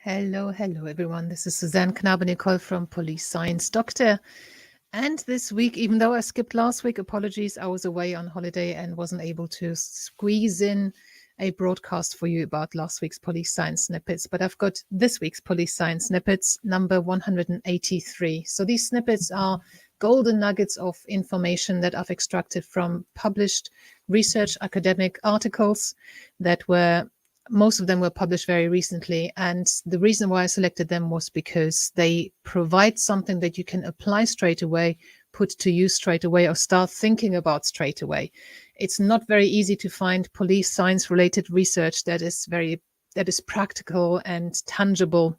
Hello, everyone. This is Suzanne Knabe-Nicole from Police Science Doctor. And this week, even though I skipped last week, apologies, I was away on holiday and wasn't able to squeeze in a broadcast for you about last week's Police Science Snippets. But I've got this week's Police Science Snippets, number 183. So these snippets are golden nuggets of information that I've extracted from published research academic articles that were most of them were published very recently. And the reason why I selected them was because they provide something that you can apply straight away, put to use straight away, or start thinking about straight away. It's not very easy to find police science related research that is practical and tangible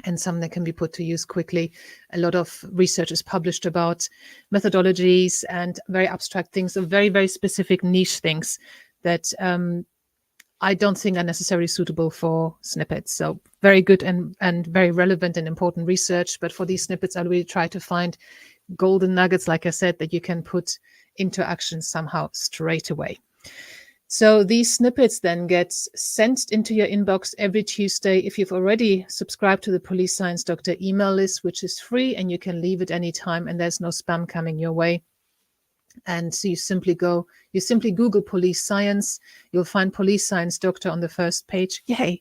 and something that can be put to use quickly. A lot of research is published about methodologies and very abstract things, or very, very specific niche things that I don't think are necessarily suitable for snippets. So very good and very relevant and important research. But for these snippets, I really try to find golden nuggets, like I said, that you can put into action somehow straight away. So these snippets then get sent into your inbox every Tuesday. If you've already subscribed to the Police Science Doctor email list, which is free and you can leave it anytime and there's no spam coming your way. And so you simply Google Police Science. You'll find Police Science Doctor on the first page. Yay.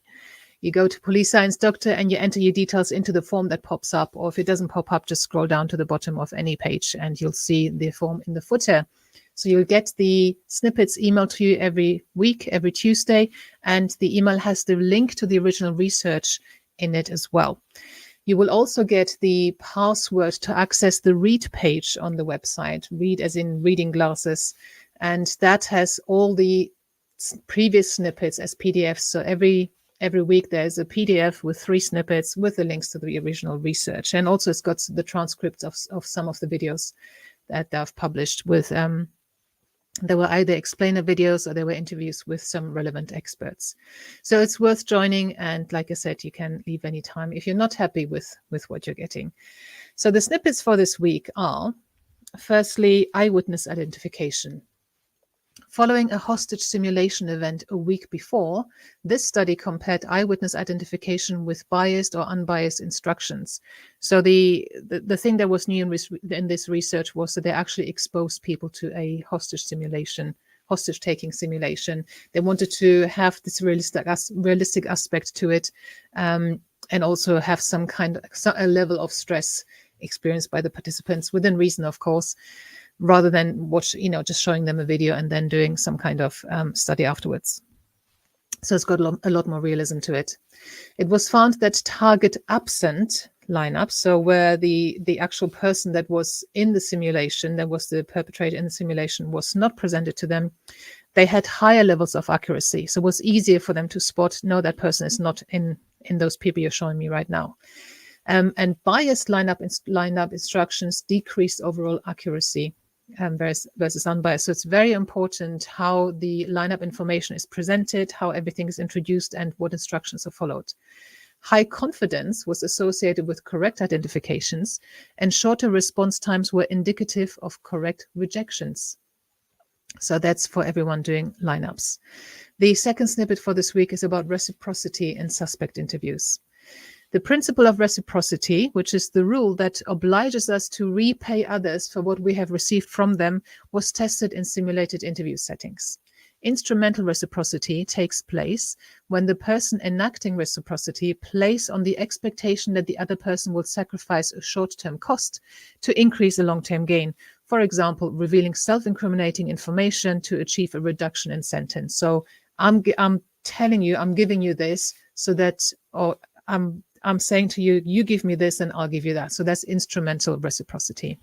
You go to Police Science Doctor and you enter your details into the form that pops up. Or if it doesn't pop up, just scroll down to the bottom of any page and you'll see the form in the footer. So you'll get the snippets emailed to you every week, every Tuesday. And the email has the link to the original research in it as well. You will also get the password to access the read page on the website, read as in reading glasses. And that has all the previous snippets as PDFs. So every week there's a PDF with 3 snippets with the links to the original research. And also it's got the transcripts of some of the videos that I've published with there were either explainer videos or there were interviews with some relevant experts. So it's worth joining. And like I said, you can leave any time if you're not happy with what you're getting. So the snippets for this week are, firstly, eyewitness identification. Following a hostage simulation event a week before, this study compared eyewitness identification with biased or unbiased instructions. So the thing that was new in this research was that they actually exposed people to a hostage-taking simulation. They wanted to have this realistic aspect to it, and also have a level of stress experienced by the participants, within reason, of course, rather than just showing them a video and then doing some kind of study afterwards. So it's got a lot more realism to it. It was found that target absent lineups, so where the actual person that was in the simulation, that was the perpetrator in the simulation, was not presented to them, they had higher levels of accuracy. So it was easier for them to spot, no, that person is not in those people you're showing me right now. And biased lineup instructions decreased overall accuracy versus unbiased. So it's very important how the lineup information is presented, how everything is introduced, and what instructions are followed. High confidence was associated with correct identifications, and shorter response times were indicative of correct rejections. So that's for everyone doing lineups. The second snippet for this week is about reciprocity in suspect interviews. The principle of reciprocity, which is the rule that obliges us to repay others for what we have received from them, was tested in simulated interview settings. Instrumental reciprocity takes place when the person enacting reciprocity plays on the expectation that the other person will sacrifice a short-term cost to increase a long-term gain. For example, revealing self-incriminating information to achieve a reduction in sentence. So I'm telling you, I'm giving you this so that, or I'm saying to you, you give me this and I'll give you that. So that's instrumental reciprocity.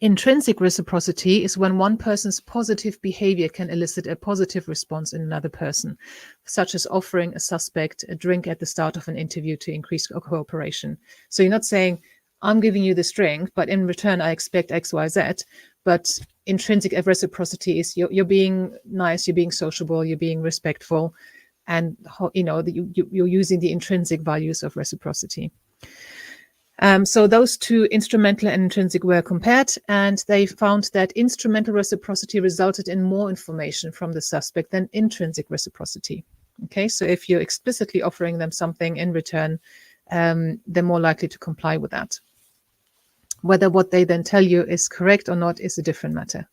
Intrinsic reciprocity is when one person's positive behavior can elicit a positive response in another person, such as offering a suspect a drink at the start of an interview to increase cooperation. So you're not saying, I'm giving you this drink, but in return, I expect X, Y, Z. But intrinsic reciprocity is you're being nice, you're being sociable, you're being respectful, and you're using the intrinsic values of reciprocity. So those two, instrumental and intrinsic, were compared, and they found that instrumental reciprocity resulted in more information from the suspect than intrinsic reciprocity. Okay, so if you're explicitly offering them something in return, they're more likely to comply with that. Whether what they then tell you is correct or not is a different matter.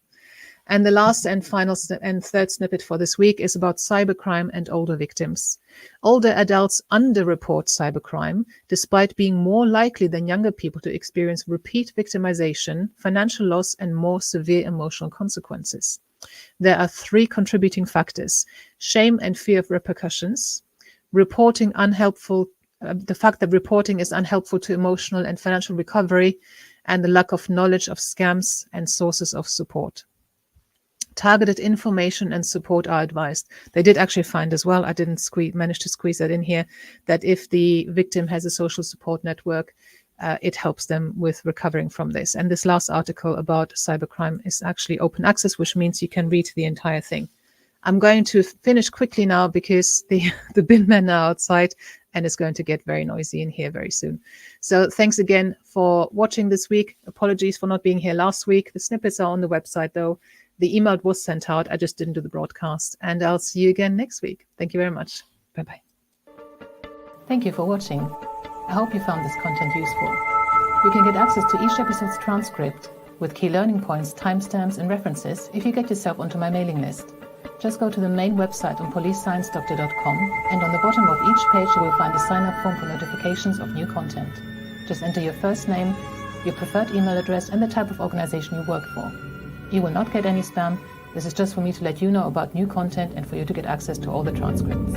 And the last and final and third snippet for this week is about cybercrime and older victims. Older adults underreport cybercrime, despite being more likely than younger people to experience repeat victimization, financial loss, and more severe emotional consequences. There are 3 contributing factors: shame and fear of repercussions, reporting unhelpful, the fact that reporting is unhelpful to emotional and financial recovery, and the lack of knowledge of scams and sources of support. Targeted information and support are advised. They did actually find as well, I didn't manage to squeeze that in here, that if the victim has a social support network, it helps them with recovering from this. And this last article about cybercrime is actually open access, which means you can read the entire thing. I'm going to finish quickly now because the bin men are outside and it's going to get very noisy in here very soon. So thanks again for watching this week. Apologies for not being here last week. The snippets are on the website though. The email was sent out. I just didn't do the broadcast. And I'll see you again next week. Thank you very much. Bye-bye. Thank you for watching. I hope you found this content useful. You can get access to each episode's transcript with key learning points, timestamps, and references if you get yourself onto my mailing list. Just go to the main website on policesciencedoctor.com, and on the bottom of each page you will find a sign-up form for notifications of new content. Just enter your first name, your preferred email address, and the type of organization you work for. You will not get any spam. This is just for me to let you know about new content and for you to get access to all the transcripts.